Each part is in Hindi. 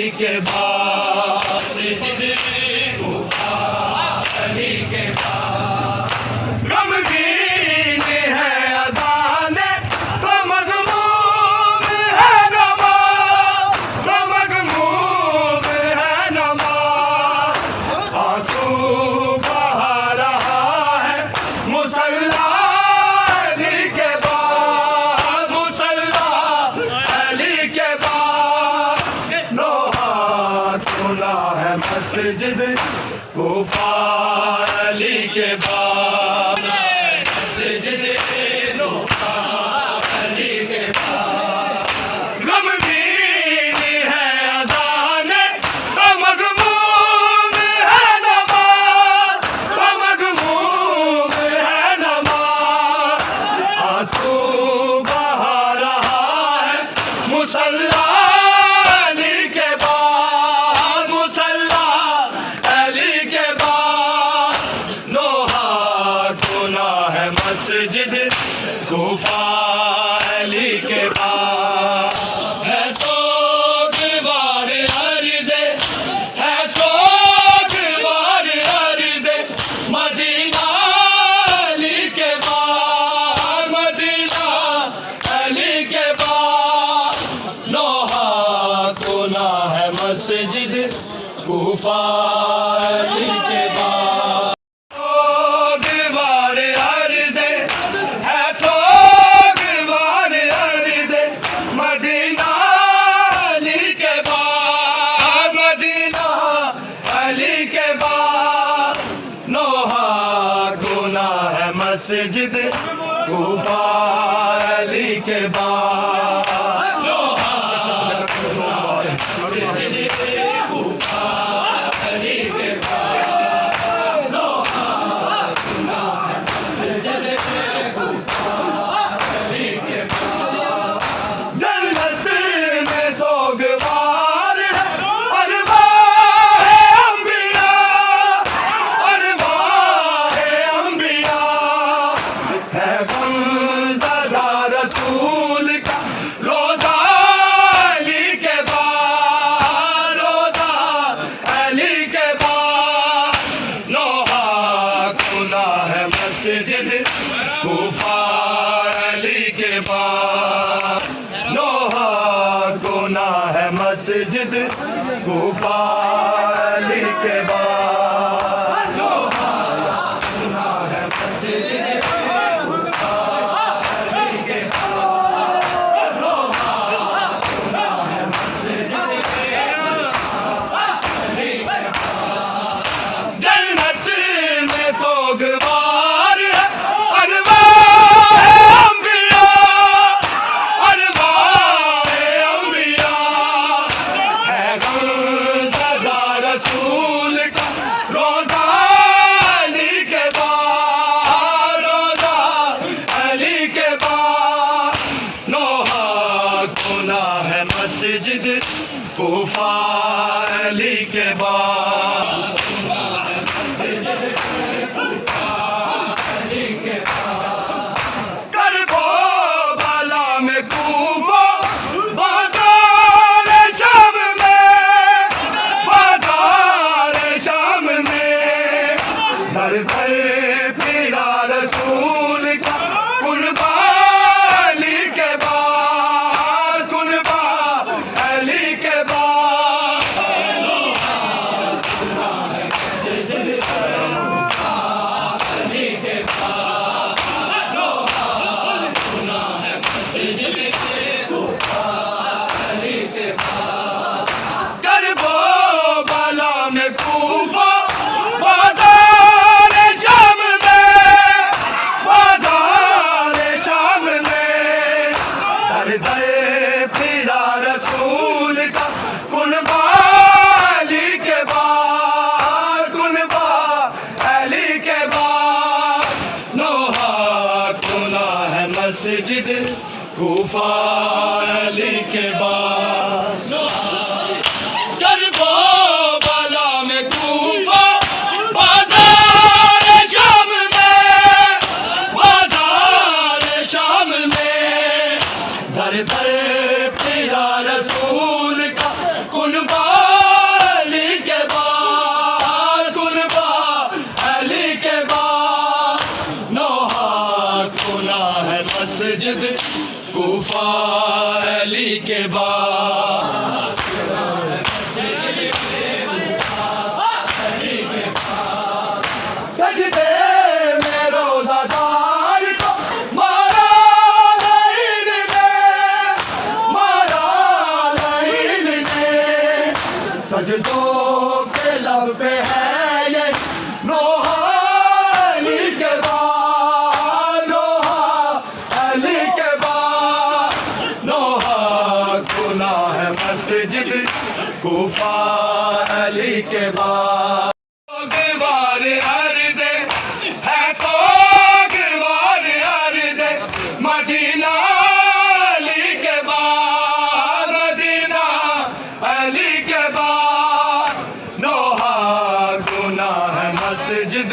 अली के बाद मस्जिद कूफा अली के बाद गमगीन है अज़ाने तो मग़मूम है नमाज़, तो मग़मूम है नमाज़। आंसू बहा रहा है मुसल्ला अली के बाद, मुसल्ला अली के बाद। लोहा खुला है मस्जिद कूफा अली के बाद, मस्जिद कूफा अली के बाद गमगीन है अज़ाने तो मग़मूम है नमाज़, तो मग़मूम है नमाज़। आंसू बहा रहा है मुसल्ला अली के बाद, मुसल्ला अली के बाद। लोहा खुला है मस्जिद कूफा अली के बाद। है सोगवार अर्ज़े, है सोगवार अर्ज़े मदीना अली के बाद, मदीना अली के बाद। लोहा खुला है मस्जिद कूफा अली के बाद। सोगवार अर्ज़े, है सोगवार अर्ज़े मदीना अली के बाद, मदीना अली के बाद। लोहा खुला है मस्जिद कूफा अली के बाद। लोहा खुला है मस्जिद कूफा अली के बाद लोहा खुला है मस्जिद कूफा अली के बाद जन्नत में सोगवार है अरवाह अंबिया, अरवाह अंबिया। है गमज़दा रसूल का रोज़ा अली के बाद, रोज़ा अली के बाद। लोहा खुला है मस्जिद कूफा अली के बाद। लोहा खुला है मस्जिद कूफा अली के बाद। लोहा खुला है मस्जिद कूफा अली के बाद। लोहा खुला है मस्जिद कूफा अली के बाद। जन्नत में सोगवार है अरवाह अंबिया, अरवाह अंबिया। है गमज़दा रसूल का रोज़ा अली के बाद, रोज़ा अली के बाद। लोहा खुला है मस्जिद कूफा अली के बाद। करबो बाला में कूफा बाज़ार शाम में, बाज़ार शाम में। दर दर फिरा रसूल का कुनबा अली के बाद, कुनबा अली के बाद। करबो बाला में कूफा बाज़ार शाम में, बाज़ार शाम में। दर दर फिरा रसूल का कुनबा अली के बाद, कुनबा अली के बाद। लोहा खुला है मस्जिद कूफा अली के बाद। करबो बाला में कूफा बाज़ार शाम में, बाज़ार शाम में। दर दर फिरा रसूल का कुनबा सजदों के लब पे है ये लोहा अली के बाद, लोहा अली के बाद, लोहा खुला है मस्जिद कूफा अली के बाद। सोगवार अर्ज़े है सोगवार अर्ज़े मदीना अली के बाद, मदीना अली के बाद, लोहा गुना है मस्जिद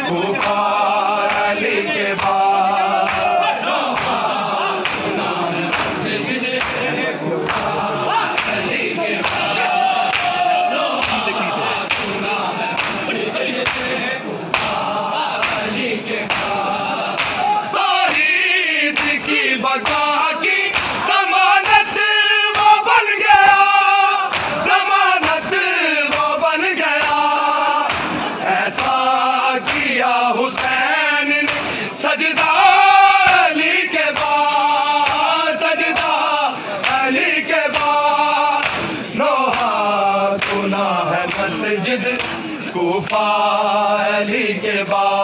कूफा अली के बाद, लोहा गुना है मस्जिद कूफा अली के बाद, लोहा गुना है मस्जिद कूफा अली के बाद। तौहीद की बका की जमानत वो बन गया, जमानत वो बन गया, ऐसा किया हुसैन ने सजदा अली के बाद, सजदा अली के बाद, लोहा गुना है मस्जिद कूफा अली के बाद।